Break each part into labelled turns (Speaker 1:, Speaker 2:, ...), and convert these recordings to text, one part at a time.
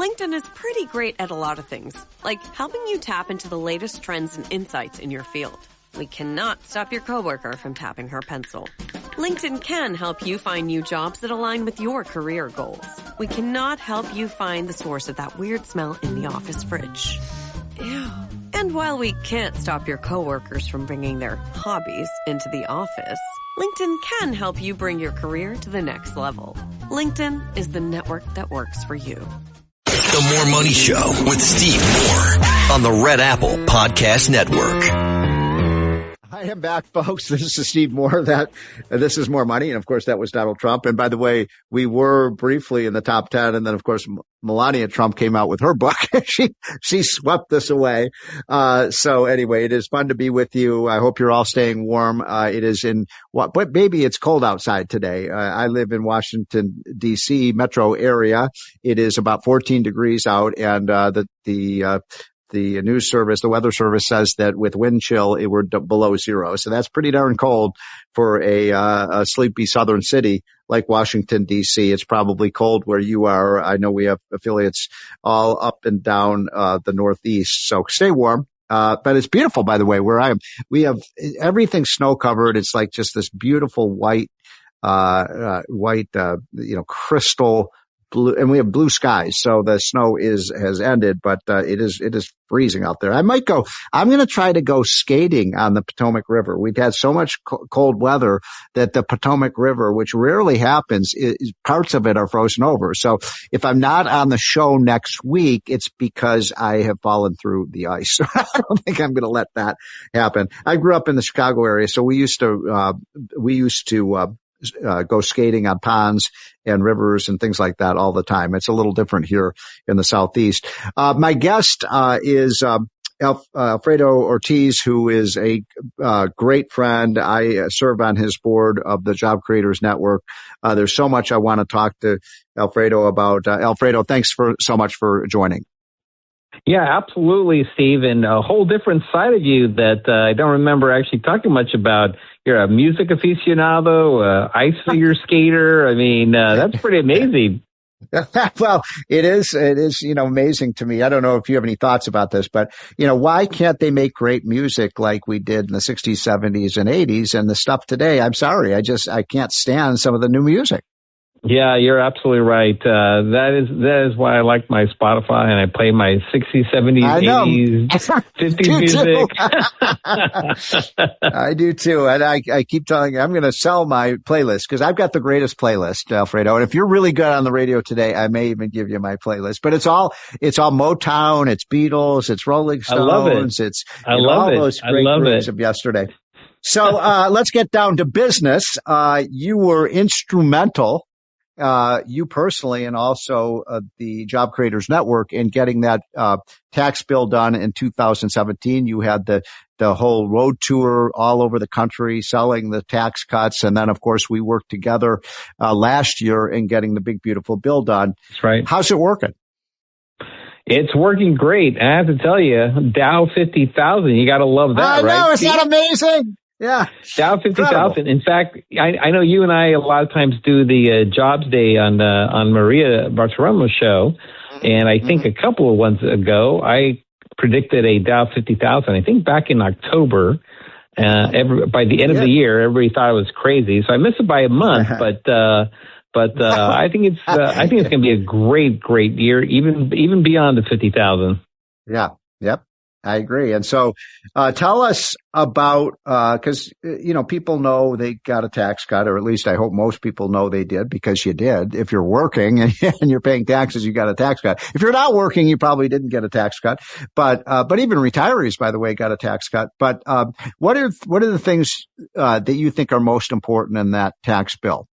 Speaker 1: LinkedIn is pretty great at a lot of things, like helping you tap into the latest trends and insights in your field. We cannot stop your coworker from tapping her pencil. LinkedIn can help you find new jobs that align with your career goals. We cannot help you find the source of that weird smell in the office fridge. Ew. And while we can't stop your coworkers from bringing their hobbies into the office, LinkedIn can help you bring your career to the next level. LinkedIn is the network that works for you.
Speaker 2: The More Money Show with Steve Moore on the Red Apple Podcast Network.
Speaker 3: I am back, folks. This is Steve Moore. This is More Money. And of course, that was Donald Trump. And by the way, we were briefly in the top 10. And then, of course, Melania Trump came out with her book. She swept this away. So anyway, it is fun to be with you. I hope you're all staying warm. It is but maybe it's cold outside today. I live in Washington, D.C. metro area. It is about 14 degrees out, and the news service, the weather service says that with wind chill, we're below zero. So that's pretty darn cold for a sleepy southern city like Washington, D.C. It's probably cold where you are. I know we have affiliates all up and down the Northeast. So stay warm. But it's beautiful, by the way, where I am. We have everything snow covered. It's like just this beautiful white, crystal blue, and we have blue skies. So the snow has ended, but it is freezing out there. I'm going to try to go skating on the Potomac River. We've had so much cold weather that the Potomac River, which rarely happens, parts of it are frozen over. So if I'm not on the show next week, it's because I have fallen through the ice. I don't think I'm going to let that happen. I grew up in the Chicago area, so we used to go skating on ponds and rivers and things like that all the time. It's a little different here in the Southeast. My guest is Alfredo Ortiz, who is a great friend. I serve on his board of the Job Creators Network. There's so much I want to talk to Alfredo about. Alfredo, thanks so much for joining.
Speaker 4: Yeah, absolutely, Steve. And a whole different side of you that I don't remember actually talking much about. You're a music aficionado, ice figure skater. I mean, that's pretty amazing.
Speaker 3: Well, it is, amazing to me. I don't know if you have any thoughts about this, but, why can't they make great music like we did in the 60s, 70s, and 80s? And the stuff today, I'm sorry, I can't stand some of the new music.
Speaker 4: Yeah, you're absolutely right. That is why I like my Spotify, and I play my 60s, 70s, 80s, 50s music.
Speaker 3: I do too. And I keep telling you, I'm going to sell my playlist because I've got the greatest playlist, Alfredo. And if you're really good on the radio today, I may even give you my playlist. But it's all Motown, it's Beatles, it's Rolling Stones.
Speaker 4: I love it.
Speaker 3: It's all those great groups of yesterday. So let's get down to business. You were instrumental. You personally, and also the Job Creators Network, in getting that tax bill done in 2017. You had the whole road tour all over the country selling the tax cuts, and then of course we worked together last year in getting the big beautiful bill done.
Speaker 4: That's right.
Speaker 3: How's it working?
Speaker 4: It's working great. I have to tell you, Dow 50,000. You got to love that, right?
Speaker 3: I know, it's not amazing. Yeah.
Speaker 4: Dow 50,000. In fact, I know you and I a lot of times do the Jobs Day on Maria Bartiromo's show. And I think a couple of ones ago, I predicted a Dow 50,000. I think back in October, by the end of the year, everybody thought it was crazy. So I missed it by a month, but I think it's going to be a great year, even beyond the 50,000.
Speaker 3: Yeah. Yep. I agree. And so, tell us about, cause, people know they got a tax cut, or at least I hope most people know they did, because you did. If you're working and you're paying taxes, you got a tax cut. If you're not working, you probably didn't get a tax cut. But even retirees, by the way, got a tax cut. But, what are the things, that you think are most important in that tax bill?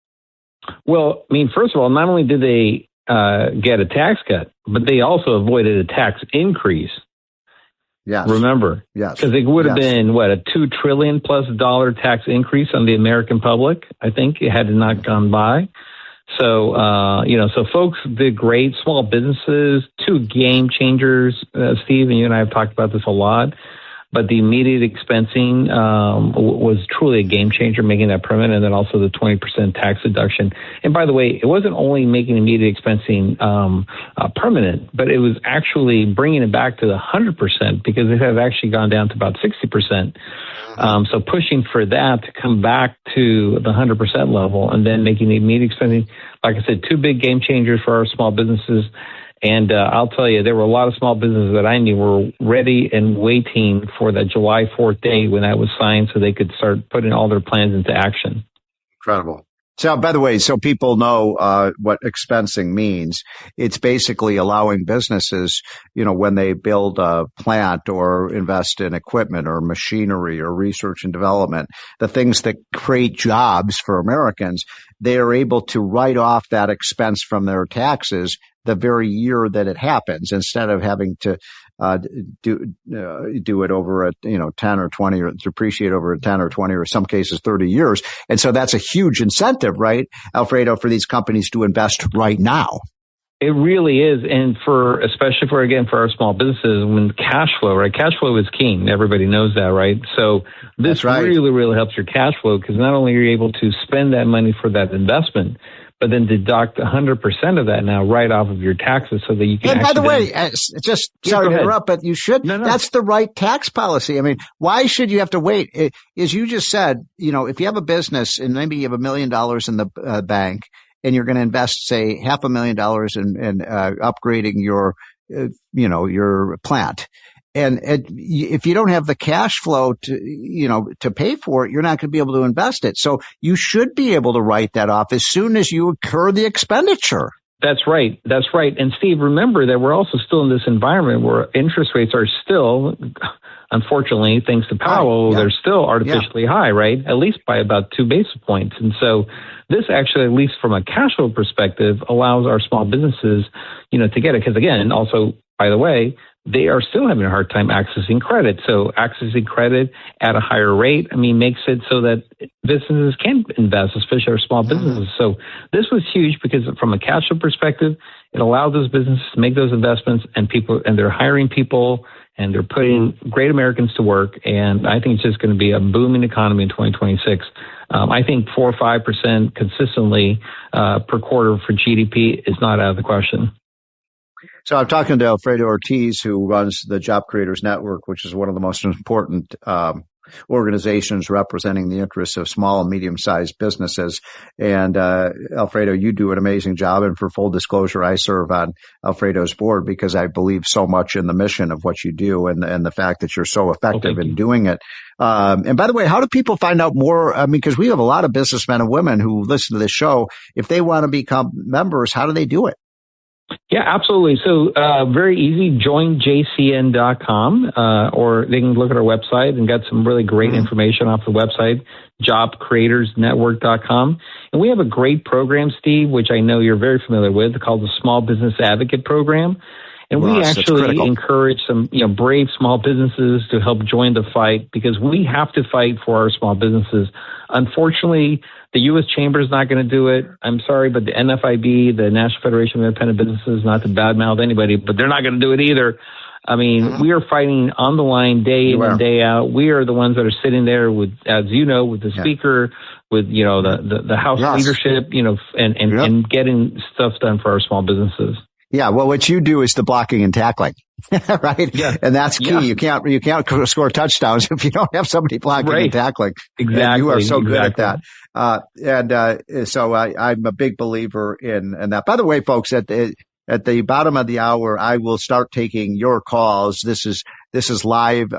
Speaker 4: Well, I mean, first of all, not only did they, get a tax cut, but they also avoided a tax increase.
Speaker 3: Yes.
Speaker 4: Remember?
Speaker 3: Yes.
Speaker 4: Because it would have been, a $2 trillion plus tax increase on the American public, I think, it had not gone by. So, so folks did great. Small businesses, two game changers, Steve, and you and I have talked about this a lot. But the immediate expensing was truly a game changer, making that permanent, and then also the 20% tax deduction. And by the way, it wasn't only making immediate expensing permanent, but it was actually bringing it back to the 100% because it had actually gone down to about 60%. So pushing for that to come back to the 100% level and then making the immediate expensing, like I said, two big game changers for our small businesses. And I'll tell you, there were a lot of small businesses that I knew were ready and waiting for that July 4th date when that was signed so they could start putting all their plans into action.
Speaker 3: Incredible. So, by the way, so people know what expensing means. It's basically allowing businesses, when they build a plant or invest in equipment or machinery or research and development, the things that create jobs for Americans, they are able to write off that expense from their taxes the very year that it happens, instead of having to do it over a 10 or 20, or depreciate over 10 or 20, or some cases 30 years. And so that's a huge incentive, right, Alfredo, for these companies to invest right now.
Speaker 4: It really is. And especially for our small businesses, when cash flow, right? Cash flow is king. Everybody knows that, right? So this really, really helps your cash flow, because not only are you able to spend that money for that investment, but then deduct 100% of that now right off of your taxes so that you can.
Speaker 3: And by the way, sorry to interrupt, but you should.
Speaker 4: No.
Speaker 3: That's the right tax policy. I mean, why should you have to wait? As you just said, if you have a business and maybe you have $1 million in the bank and you're going to invest, say, $500,000 in upgrading your plant. And if you don't have the cash flow to pay for it, you're not going to be able to invest it. So you should be able to write that off as soon as you incur the expenditure.
Speaker 4: That's right. And Steve, remember that we're also still in this environment where interest rates are still, unfortunately, thanks to Powell, they're still artificially high, right? At least by about 2 basis points. And so this actually, at least from a cash flow perspective, allows our small businesses, to get it. Because again, also, by the way, they are still having a hard time accessing credit. So accessing credit at a higher rate, makes it so that businesses can invest, especially our small businesses. So this was huge because from a cash flow perspective, it allowed those businesses to make those investments, and they're hiring people and they're putting great Americans to work. And I think it's just going to be a booming economy in 2026. I think 4 or 5% consistently per quarter for GDP is not out of the question.
Speaker 3: So I'm talking to Alfredo Ortiz, who runs the Job Creators Network, which is one of the most important organizations representing the interests of small and medium-sized businesses. And Alfredo, you do an amazing job. And for full disclosure, I serve on Alfredo's board because I believe so much in the mission of what you do and the fact that you're so effective in doing it. And by the way, how do people find out more? Because we have a lot of businessmen and women who listen to this show. If they want to become members, how do they do it?
Speaker 4: Yeah, absolutely. So very easy, joinjcn.com, or they can look at our website and get some really great information off the website, jobcreatorsnetwork.com. And we have a great program, Steve, which I know you're very familiar with, called the Small Business Advocate Program. And we actually encourage some brave small businesses to help join the fight, because we have to fight for our small businesses. Unfortunately, the U.S. Chamber is not going to do it. I'm sorry, but the NFIB, the National Federation of Independent Businesses, not to badmouth anybody, but they're not going to do it either. We are fighting on the line day in and day out. We are the ones that are sitting there with, as you know, with the speaker, with, the House leadership, and getting stuff done for our small businesses.
Speaker 3: Yeah, well, what you do is the blocking and tackling, right? Yeah. And that's key. Yeah. You can't score touchdowns if you don't have somebody blocking and tackling.
Speaker 4: Exactly.
Speaker 3: And you are so good at that. So I'm a big believer in that. By the way, folks, at the bottom of the hour, I will start taking your calls. This is live,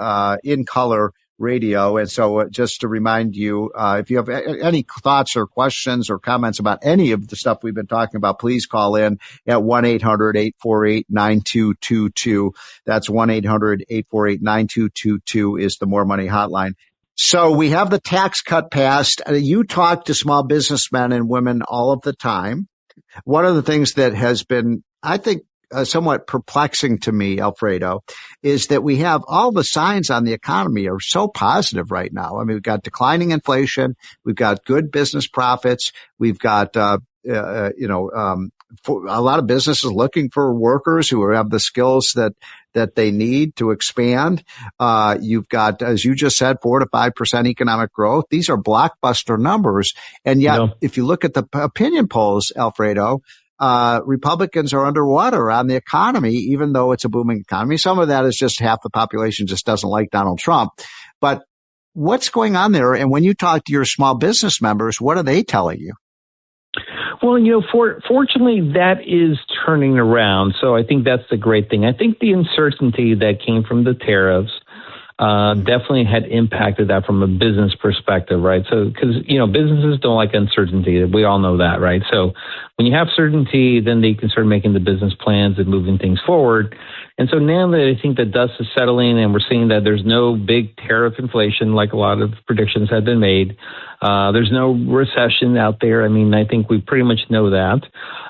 Speaker 3: in color radio. And so just to remind you, if you have any thoughts or questions or comments about any of the stuff we've been talking about, please call in at 1-800-848-9222. That's 1-800-848-9222 is the More Money hotline. So we have the tax cut passed. You talk to small businessmen and women all of the time. One of the things that has been, I think, somewhat perplexing to me, Alfredo, is that we have all the signs on the economy are so positive right now. We've got declining inflation. We've got good business profits. We've got, a lot of businesses looking for workers who have the skills that that they need to expand. You've got, as you just said, 4 to 5% economic growth. These are blockbuster numbers. And yet, if you look at the opinion polls, Alfredo, Republicans are underwater on the economy, even though it's a booming economy. Some of that is just half the population just doesn't like Donald Trump. But what's going on there? And when you talk to your small business members, what are they telling you?
Speaker 4: Well, fortunately, that is turning around. So I think that's the great thing. I think the uncertainty that came from the tariffs definitely had impacted that from a business perspective, right? So, because, businesses don't like uncertainty. We all know that, right? So when you have certainty, then they can start making the business plans and moving things forward. And so now that I think the dust is settling and we're seeing that there's no big tariff inflation like a lot of predictions have been made, there's no recession out there. I mean, I think we pretty much know that.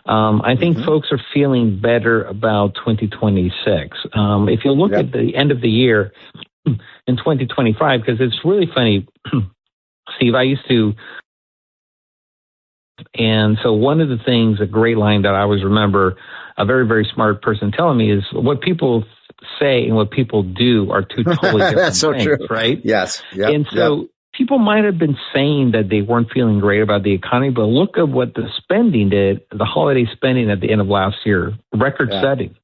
Speaker 4: I think folks are feeling better about 2026. If you look at the end of the year in 2025, because it's really funny, Steve, I used to, and so one of the things, a great line that I always remember, a very, very smart person telling me is what people say and what people do are two totally different
Speaker 3: That's so
Speaker 4: things,
Speaker 3: true.
Speaker 4: right?
Speaker 3: Yes. Yep.
Speaker 4: And so people might have been saying that they weren't feeling great about the economy, but look at what the spending did, the holiday spending at the end of last year, record setting.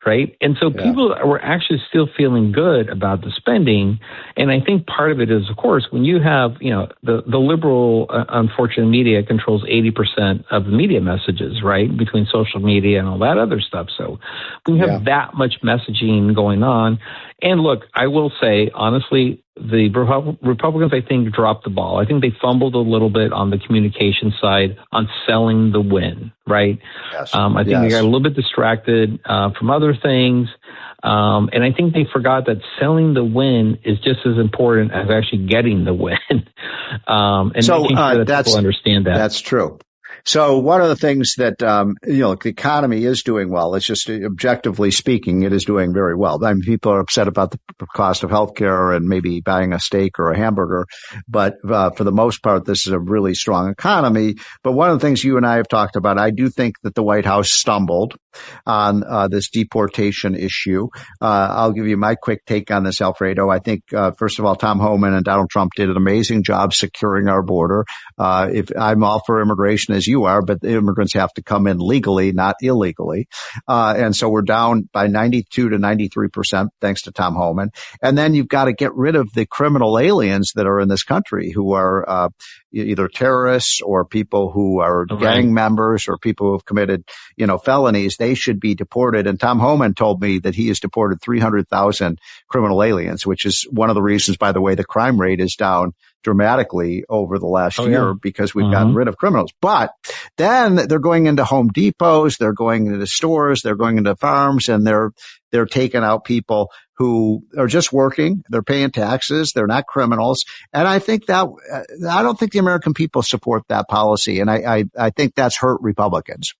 Speaker 4: Right. And so people were actually still feeling good about the spending. And I think part of it is, of course, when you have, the liberal, unfortunate media controls 80% of the media messages, right, between social media and all that other stuff. So when you have that much messaging going on, and look, I will say, honestly, the Republicans, I think, dropped the ball. I think they fumbled a little bit on the communication side on selling the win, right?
Speaker 3: Yes.
Speaker 4: I think they got a little bit distracted from other things. And I think they forgot that selling the win is just as important as actually getting the win. And so making sure that people understand that.
Speaker 3: That's true. So one of the things that, the economy is doing well, it's just objectively speaking, it is doing very well. I mean, people are upset about the cost of healthcare and maybe buying a steak or a hamburger. But, for the most part, this is a really strong economy. But one of the things you and I have talked about, I do think that the White House stumbled on, this deportation issue. I'll give you my quick take on this, Alfredo. I think, first of all, Tom Homan and Donald Trump did an amazing job securing our border. If I'm all for immigration as you are, but the immigrants have to come in legally, not illegally. And so we're down by 92 to 93%, thanks to Tom Homan. And then you've got to get rid of the criminal aliens that are in this country who are, either terrorists or people who are gang members or people who have committed, felonies. They should be deported. And Tom Homan told me that he has deported 300,000 criminal aliens, which is one of the reasons, by the way, the crime rate is down dramatically over the last year because we've gotten rid of criminals. But then they're going into Home Depots, they're going into stores, they're going into farms, and they're taking out people who are just working. They're paying taxes. They're not criminals. And I think that, I don't think the American people support that policy. And I think that's hurt Republicans.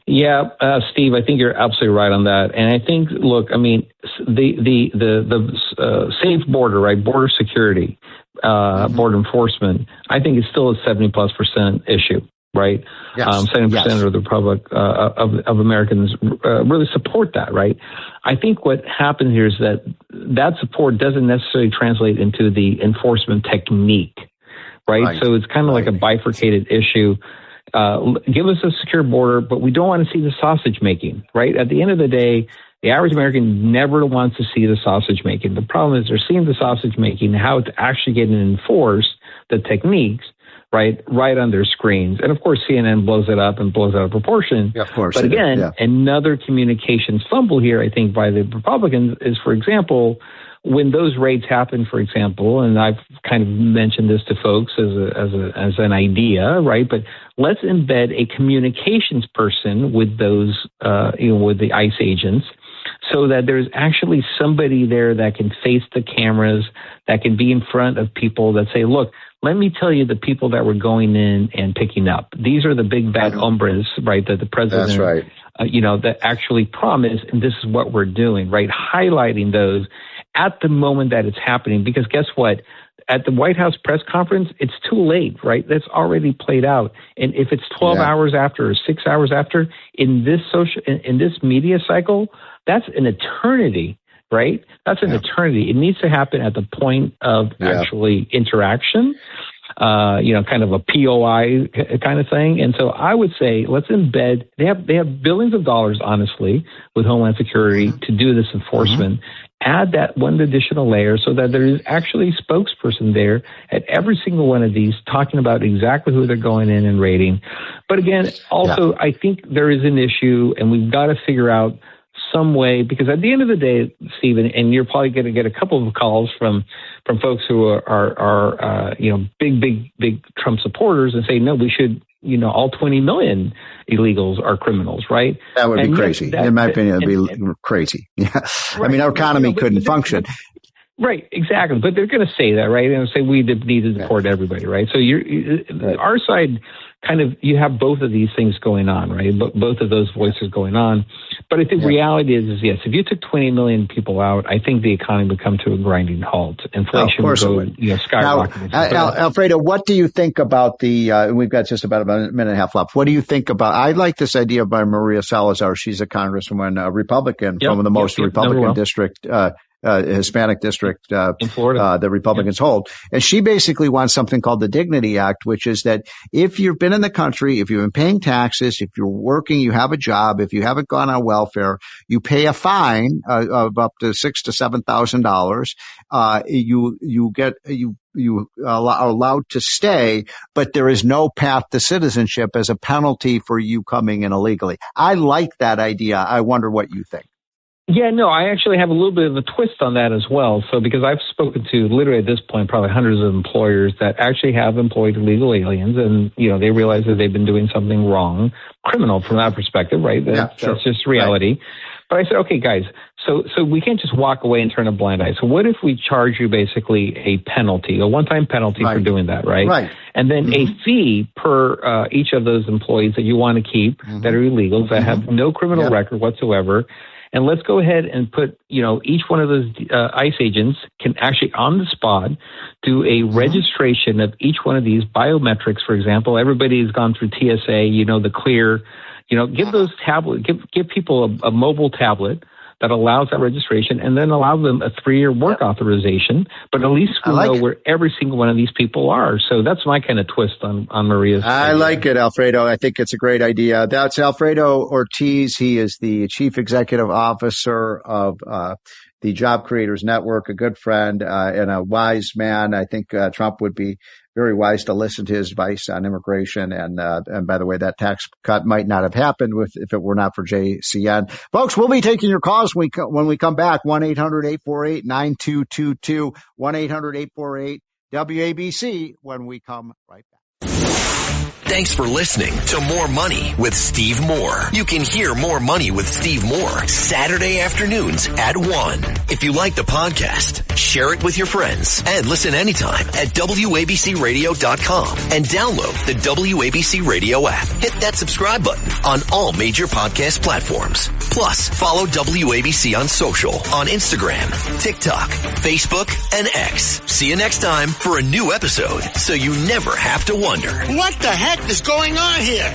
Speaker 4: Yeah, Steve, I think you're absolutely right on that. And I think, look, I mean, the safe border, right? Border security, border enforcement, I think is still a 70+% issue, right?
Speaker 3: Yes.
Speaker 4: 70% of the public, of Americans, really support that, right? I think what happens here is that support doesn't necessarily translate into the enforcement technique, right? So it's kind of like a bifurcated issue. Give us a secure border, but we don't want to see the sausage making, right? At the end of the day, the average American never wants to see the sausage making. The problem is they're seeing the sausage making, how it's actually getting enforced, the techniques, right on their screens. And of course, CNN blows it up and blows it out of proportion.
Speaker 3: Yeah, of course.
Speaker 4: But again, another communications fumble here, I think, by the Republicans is, for example, when those raids happen, for example, and I've kind of mentioned this to folks as an idea, right? But let's embed a communications person with those, with the ICE agents, so that there's actually somebody there that can face the cameras, that can be in front of people that say, look, let me tell you the people that were going in and picking up. These are the big bad hombres, right, that the president,
Speaker 3: that's right.
Speaker 4: That actually promised, and this is what we're doing, right? Highlighting those at the moment that it's happening, because guess what? at the White House press conference, it's too late, right? That's already played out. And if it's 12 hours after or 6 hours after in this media cycle, that's an eternity, right? That's an eternity. It needs to happen at the point of actually interaction. Kind of a POI kind of thing. And so I would say let's embed, they have billions of dollars, honestly, with Homeland Security to do this enforcement. Add that one additional layer so that there is actually a spokesperson there at every single one of these talking about exactly who they're going in and raiding. But again, also, I think there is an issue, and we've got to figure out some way, because at the end of the day, Stephen, and you're probably going to get a couple of calls from folks who are big Trump supporters and say, no, we should, all 20 million illegals are criminals, right?
Speaker 3: That would be crazy. In my opinion, it would be crazy. Yeah. Right. I mean, our economy couldn't function.
Speaker 4: Right, exactly. But they're going to say that, right? And say we need to deport everybody, right? So our side kind of, you have both of these things going on, right? Both of those voices going on. But I think reality is yes, if you took 20 million people out, I think the economy would come to a grinding halt. Inflation would go skyrocket.
Speaker 3: Now, Alfredo, what do you think about we've got just about a minute and a half left. What do you think about, I like this idea by Maria Salazar. She's a congresswoman, a Republican from the most Republican district, Hispanic district in Florida, the Republicans hold. And she basically wants something called the Dignity Act, which is that if you've been in the country, if you've been paying taxes, if you're working, you have a job, if you haven't gone on welfare, you pay a fine of up to $6,000 to $7,000. You are allowed to stay, but there is no path to citizenship as a penalty for you coming in illegally. I like that idea. I wonder what you think.
Speaker 4: Yeah, no, I actually have a little bit of a twist on that as well. So because I've spoken to literally at this point probably hundreds of employers that actually have employed illegal aliens, and they realize that they've been doing something wrong, criminal from that perspective, right? That's just reality. Right. But I said, okay, guys, so we can't just walk away and turn a blind eye. So what if we charge you basically a penalty, a one-time penalty for doing that, right? Right. And then a fee per each of those employees that you want to keep that are illegals, that have no criminal record whatsoever. And let's go ahead and put, each one of those ICE agents can actually on the spot do a registration of each one of these biometrics. For example, everybody has gone through TSA, the clear, give those give people a mobile tablet that allows that registration, and then allow them a 3-year work authorization. But at least we know where every single one of these people are. So that's my kind of twist on Maria's. I
Speaker 3: like it, Alfredo. I think it's a great idea. That's Alfredo Ortiz. He is the Chief Executive Officer of the Job Creators Network, a good friend and a wise man. I think Trump would be very wise to listen to his advice on immigration. And by the way, that tax cut might not have happened if it were not for JCN. Folks, we'll be taking your calls when we come back. 1-800-848-9222, 1-800-848-WABC when we come right back.
Speaker 2: Thanks for listening to More Money with Steve Moore. You can hear More Money with Steve Moore Saturday afternoons at 1. If you like the podcast, share it with your friends and listen anytime at WABCRadio.com and download the WABC Radio app. Hit that subscribe button on all major podcast platforms. Plus, follow WABC on social on Instagram, TikTok, Facebook, and X. See you next time for a new episode so you never have to wonder,
Speaker 5: what the heck is going on here?